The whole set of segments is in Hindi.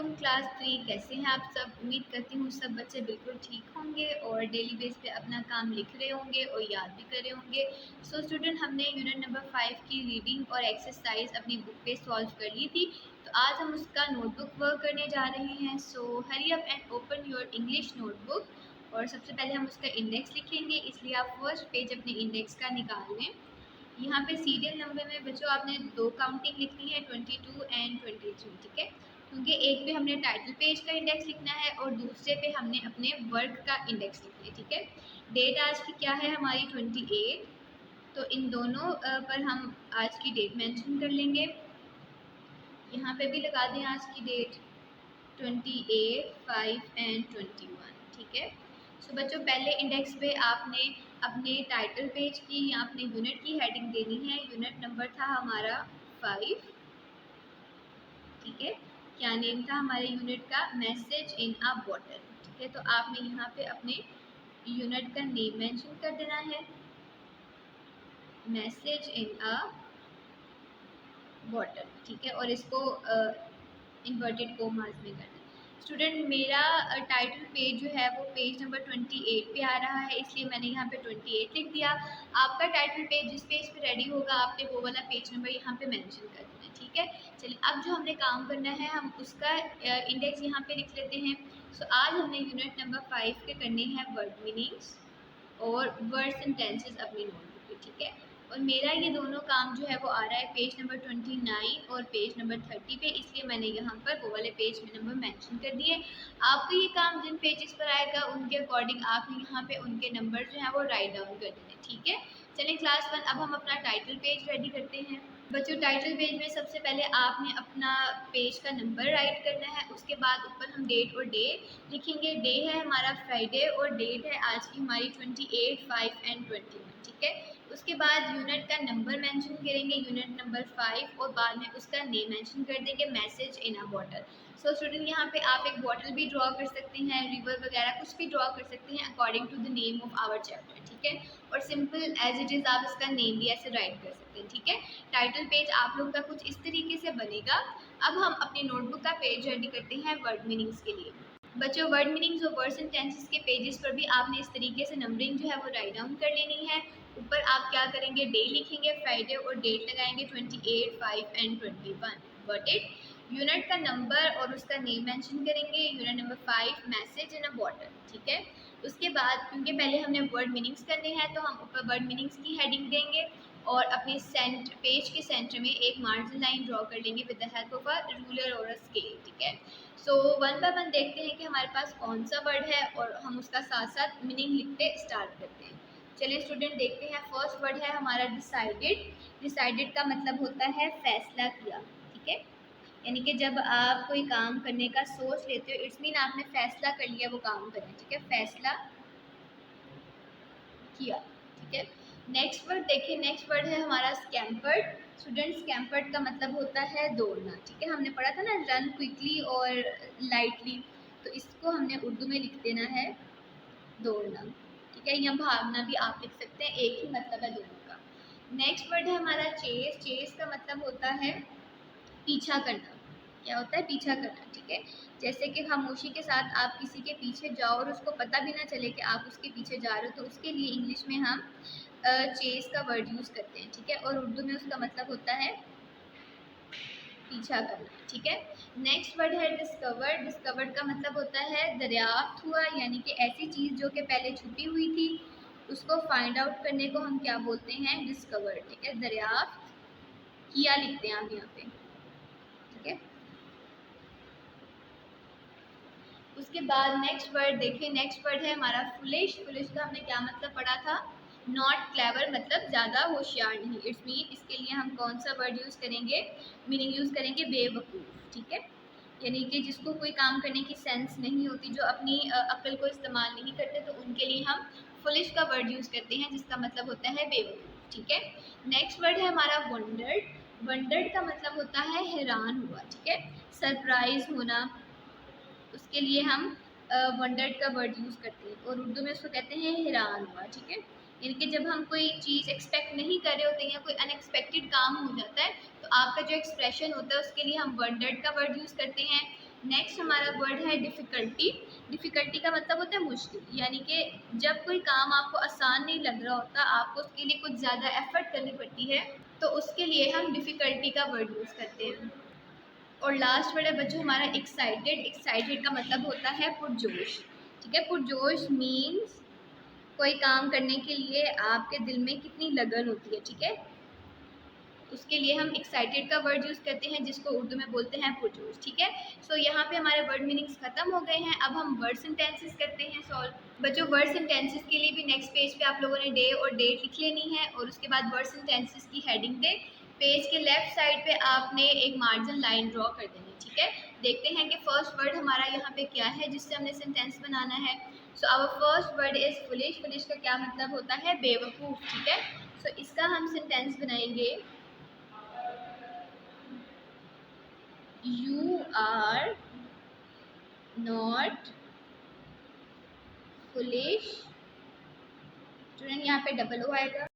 वालेकुम क्लास 3। कैसे हैं आप सब? उम्मीद करती हूँ सब बच्चे बिल्कुल ठीक होंगे और डेली बेस पे अपना काम लिख रहे होंगे और याद भी कर रहे होंगे। सो स्टूडेंट, हमने यूनिट नंबर 5 की रीडिंग और एक्सरसाइज अपनी बुक पे सॉल्व कर ली थी। तो आज हम उसका नोटबुक वर्क करने जा रहे हैं। So hurry up and open your English notebook. और सबसे पहले हम उसका इंडेक्स लिखेंगे, इसलिए आप फर्स्ट पेज अपने इंडेक्स का निकाल लें। यहाँ पे सीरियल नंबर में बच्चों आपने दो काउंटिंग लिखनी है, 22 एंड 23, ठीक है। क्योंकि एक पे हमने टाइटल पेज का इंडेक्स लिखना है और दूसरे पे हमने अपने वर्क का इंडेक्स लिखना है, ठीक है। डेट आज की क्या है हमारी 28, तो इन दोनों पर हम आज की डेट मेंशन कर लेंगे। यहाँ पे भी लगा दें आज की डेट 28, 5 एंड 21, ठीक है। सो बच्चों, पहले इंडेक्स पे आपने अपने टाइटल पेज की या अपने यूनिट की हेडिंग देनी है। यूनिट नंबर था हमारा 5, ठीक है। क्या नेम था हमारे यूनिट का? मैसेज इन अ बॉटल, ठीक है। तो आपने यहाँ पे अपने यूनिट का नेम मेंशन कर देना है, मैसेज इन अ बॉटल, ठीक है। और इसको इन्वर्टेड कोमास में करना है। स्टूडेंट, मेरा टाइटल पेज जो है वो पेज नंबर 28 पे आ रहा है, इसलिए मैंने यहाँ पे 28 लिख दिया। आपका टाइटल पेज जिस पेज पे रेडी होगा आपने वो वाला पेज नंबर यहाँ पे मेंशन कर देना है, ठीक है। चलिए, अब जो हमने काम करना है हम उसका इंडेक्स यहाँ पे लिख लेते हैं। सो आज हमने यूनिट नंबर 5 के करने हैं वर्ड मीनिंग्स और वर्ड्स एंड टेंसेस अपनी नोटबुक पे, ठीक है। और मेरा ये दोनों काम जो है वो आ रहा है पेज नंबर 29 और पेज नंबर 30 पे, इसलिए मैंने यहाँ पर वो वाले पेज में नंबर मेंशन कर दिए। आपको ये काम जिन पेजेस पर आएगा उनके अकॉर्डिंग आपने यहाँ पे उनके नंबर जो है वो राइट डाउन कर देने, ठीक है। चलिए क्लास 1, अब हम अपना टाइटल पेज रेडी करते हैं। बच्चों, टाइटल पेज में सबसे पहले आपने अपना पेज का नंबर राइट करना है, उसके बाद ऊपर हम डेट और डे लिखेंगे। डे है हमारा फ्राइडे और डेट है आज की हमारी 28, 5 एंड 21, ठीक है। उसके बाद यूनिट का नंबर मेंशन करेंगे, यूनिट नंबर 5, और बाद में उसका नेम मेंशन कर देंगे, मैसेज इन अ बॉटल। सो स्टूडेंट, यहाँ पे आप एक बॉटल भी ड्रॉ कर सकते हैं, रिवर वगैरह कुछ भी ड्रॉ कर सकते हैं according to the name of our chapter, ठीक है। और सिंपल एज इट इज़ आप इसका नेम भी ऐसे राइट कर सकते हैं, ठीक है। टाइटल पेज आप लोगों का कुछ इस तरीके से बनेगा। अब हम अपनी नोटबुक का पेज रेडी करते हैं वर्ड मीनिंग्स के लिए। बच्चों, वर्ड मीनिंग्स और वर्ड्स एंड टेंसेस के पेजेस पर भी आपने इस तरीके से नंबरिंग जो है वो राइट डाउन कर लेनी है। ऊपर आप क्या करेंगे, डे लिखेंगे फ्राइडे और डेट लगाएंगे 28, 5 एंड 21, गॉट इट। यूनिट का नंबर और उसका नेम मेंशन करेंगे, यूनिट नंबर 5, मैसेज इन अ बॉटल, ठीक है। उसके बाद क्योंकि पहले हमने वर्ड मीनिंग्स करने हैं तो हम ऊपर वर्ड मीनिंग्स की हेडिंग देंगे और अपने पेज के सेंटर में एक मार्जिन लाइन ड्रॉ कर लेंगे with the help of a ruler और अ स्केल, ठीक है। सो वन बाय वन देखते हैं कि हमारे पास कौन सा वर्ड है और हम उसका साथ साथ मीनिंग लिखते स्टार्ट करते हैं। चलिए स्टूडेंट, देखते हैं। फर्स्ट वर्ड है हमारा डिसाइडेड। डिसाइडेड का मतलब होता है फैसला किया, ठीक है। यानी कि जब आप कोई काम करने का सोच लेते हो, इट्स मीन आपने फैसला कर लिया वो काम करना, ठीक है। फैसला किया, ठीक है। नेक्स्ट वर्ड देखिए, नेक्स्ट वर्ड है हमारा स्कैम्पर्ड। स्टूडेंट, स्कैम्पर्ड का मतलब होता है दौड़ना, ठीक है। हमने पढ़ा था ना रन क्विकली और लाइटली, तो इसको हमने उर्दू में लिख देना है दौड़ना, ठीक है। या भागना भी आप लिख सकते हैं, एक ही मतलब है दोनों का। नेक्स्ट वर्ड है हमारा चेस। चेस का मतलब होता है पीछा करना। क्या होता है? पीछा करना, ठीक है। जैसे कि खामोशी के साथ आप किसी के पीछे जाओ और उसको पता भी ना चले कि आप उसके पीछे जा रहे हो, तो उसके लिए इंग्लिश में हम चेस का वर्ड यूज़ करते हैं, ठीक है। और उर्दू में उसका मतलब होता है पीछा करना, ठीक है। नेक्स्ट वर्ड है डिस्कवर्ड। डिस्कवर्ड का मतलब होता है दरियाफ्त हुआ, यानी कि ऐसी चीज़ जो कि पहले छुपी हुई थी उसको फाइंड आउट करने को हम क्या बोलते हैं? डिस्कवर्ड, ठीक है। दरियाफ्त किया लिखते हैं आप यहाँ पे, ठीक है। उसके बाद नेक्स्ट वर्ड देखिए, नेक्स्ट वर्ड है हमारा फुलिश। फुलिश का हमने क्या मतलब पढ़ा था? नॉट क्लेवर, मतलब ज़्यादा होशियार नहीं। इट्स मीन इसके लिए हम कौन सा वर्ड यूज़ करेंगे, मीनिंग यूज़ करेंगे बेवकूफ़, ठीक है। यानी कि जिसको कोई काम करने की सेंस नहीं होती, जो अपनी अक्ल को इस्तेमाल नहीं करते, तो उनके लिए हम फुलिश का वर्ड यूज़ करते हैं जिसका मतलब होता है बेवकूफ़, ठीक है। नेक्स्ट वर्ड है हमारा वंडर्ड। वंडर्ड का मतलब होता है हैरान हुआ, ठीक है। सरप्राइज होना, उसके लिए हम वंडर्ड का वर्ड यूज़ करते हैं और उर्दू में उसको कहते हैं हैरान हुआ, ठीक है। यानी कि जब हम कोई चीज़ एक्सपेक्ट नहीं कर रहे होते हैं या कोई अनएक्सपेक्टेड काम हो जाता है, तो आपका जो एक्सप्रेशन होता है उसके लिए हम वंडर्ड का वर्ड यूज़ करते हैं। नेक्स्ट हमारा वर्ड है डिफ़िकल्टी। डिफ़िकल्टी का मतलब होता है मुश्किल, यानी कि जब कोई काम आपको आसान नहीं लग रहा होता, आपको उसके लिए कुछ ज़्यादा एफर्ट करनी पड़ती है, तो उसके लिए हम डिफ़िकल्टी का वर्ड यूज़ करते हैं। और लास्ट वर्ड है बच्चों हमारा एक्साइटेड। एक्साइटेड का मतलब होता है पुरजोश। ठीक है, पुरजोश मीन्स कोई काम करने के लिए आपके दिल में कितनी लगन होती है। ठीक है, उसके लिए हम एक्साइटेड का वर्ड यूज़ करते हैं, जिसको उर्दू में बोलते हैं पुरजोश। ठीक है, सो यहाँ पे हमारे वर्ड मीनिंग्स खत्म हो गए हैं। अब हम वर्ड सेंटेंसेस करते हैं सॉल्व। बच्चों वर्ड सेंटेंसेस के लिए भी नेक्स्ट पेज पे आप लोगों ने डे और डेट लिख लेनी है, और उसके बाद वर्ड सेंटेंसेस की हेडिंग पे पेज के लेफ्ट साइड पे आपने एक मार्जिन लाइन ड्रॉ कर देनी। ठीक है, देखते हैं कि फर्स्ट वर्ड हमारा यहाँ पे क्या है जिससे हमने सेंटेंस बनाना है। So our first word is foolish. Foolish का क्या मतलब होता है? बेवकूफ़। ठीक है, सो इसका हम सेंटेंस बनाएंगे, You are not foolish। Student यहाँ पे डबल ओ आएगा,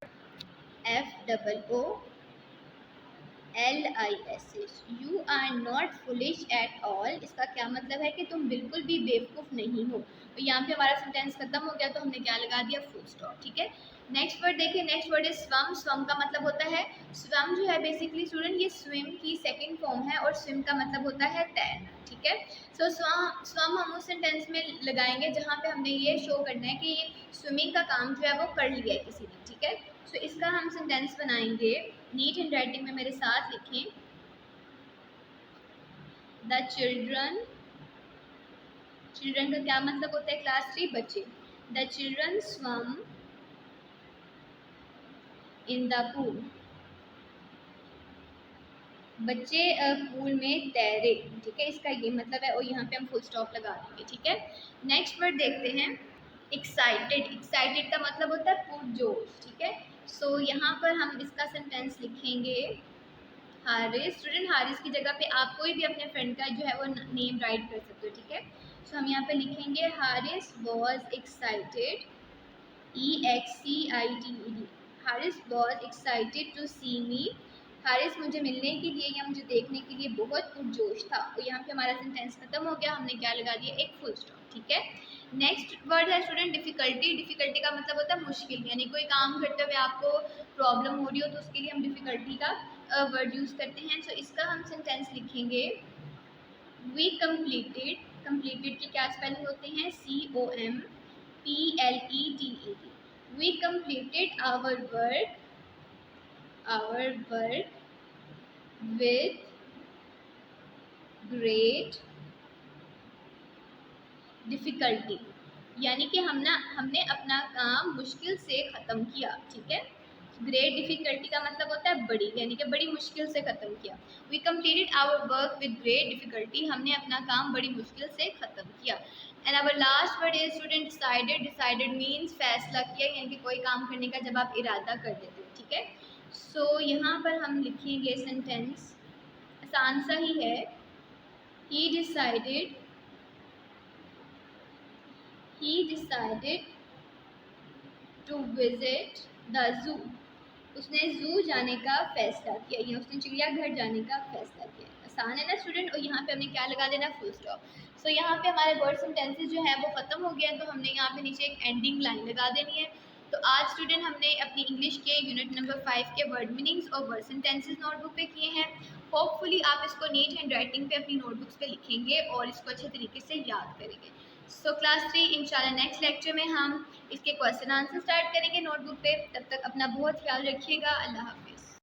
FOOLISH। You are not foolish at all. इसका क्या मतलब है कि तुम बिल्कुल भी बेवकूफ़ नहीं हो। तो यहाँ पे हमारा सेंटेंस खत्म हो गया, तो हमने क्या लगा दिया? Full stop. ठीक है, नेक्स्ट वर्ड देखिए, नेक्स्ट वर्ड है स्वम। स्वम का मतलब होता है, स्वम जो है बेसिकली स्टूडेंट ये स्विम की सेकंड फॉर्म है, और स्विम का मतलब होता है तैरना। ठीक है, सो स्वम स्वम हम उस सेंटेंस में लगाएंगे जहाँ पे हमने ये शो करना है कि ये स्विमिंग का काम जो है वो कर लिया है किसी ने। ठीक है, सो इसका हम सेंटेंस बनाएंगे, नीट हैंड राइटिंग में मेरे साथ लिखें, द चिल्ड्रन। चिल्ड्रन का क्या मतलब होता है? क्लास 3 बच्चे। The children swam in the pool. बच्चे पूल में तैरे। ठीक है, इसका ये मतलब है, और यहाँ पे हम फुल स्टॉप लगा देंगे। ठीक है, नेक्स्ट वर्ड देखते हैं, एक्साइटेड। एक्साइटेड का मतलब होता है पुरजोश। ठीक है, सो यहाँ पर हम इसका सेंटेंस लिखेंगे, हारिस। स्टूडेंट हारिस की जगह पे आप कोई भी अपने फ्रेंड का जो है वो नेम राइट कर सकते हो। ठीक है, सो हम यहाँ पे लिखेंगे Haris was excited, EXCITED। Haris was excited to see me. Haris मुझे मिलने के लिए या मुझे देखने के लिए बहुत पुरजोश था। और यहाँ पे हमारा सेंटेंस खत्म हो गया, हमने क्या लगा दिया? एक फुल स्टॉप। ठीक है, नेक्स्ट वर्ड है स्टूडेंट डिफ़िकल्टी। डिफ़िकल्टी का मतलब होता है मुश्किल, यानी कोई काम करते हुए आपको प्रॉब्लम हो रही हो, तो उसके लिए हम डिफ़िकल्टी का वर्ड यूज़ करते हैं। सो इसका हम सेंटेंस लिखेंगे, वी कंप्लीटेड। कंप्लीटेड के क्या स्पेलिंग होते हैं? COMPLETED। We completed our work with great difficulty, यानी कि हमने अपना काम मुश्किल से ख़त्म किया। ठीक है, ग्रेट डिफ़िकल्टी का मतलब होता है बड़ी, यानी कि बड़ी मुश्किल से ख़त्म किया। We completed our work with great difficulty. हमने अपना काम बड़ी मुश्किल से ख़त्म किया। And our last word is student decided. Decided means फैसला किया, यानी कि कोई काम करने का जब आप इरादा कर देते हो। ठीक है, सो यहाँ पर हम लिखेंगे सेंटेंस, आसान सा ही है, he decided to visit the zoo। उसने जू जाने का फैसला किया, या उसने चिड़ियाघर जाने का फैसला किया। आसान है ना स्टूडेंट, और यहाँ पे हमने क्या लगा देना? Full stop. सो यहाँ पे हमारे वर्ड सेंटेंसेस जो है वो ख़त्म हो गया, तो हमने यहाँ पे नीचे एक एंडिंग लाइन लगा देनी है। तो आज स्टूडेंट हमने अपनी इंग्लिश के यूनिट नंबर 5 के वर्ड मीनिंग्स और वर्ड सेंटेंसेस नोटबुक पे किए हैं। होपफुली आप इसको नीट हैंड राइटिंग पे अपनी नोटबुक्स पे लिखेंगे और इसको अच्छे तरीके से याद करेंगे। सो क्लास 3 इंशाल्लाह नेक्स्ट लेक्चर में हम इसके क्वेश्चन आंसर स्टार्ट करेंगे नोटबुक पे। तब तक अपना बहुत ख्याल रखिएगा। अल्लाह हाफिज़।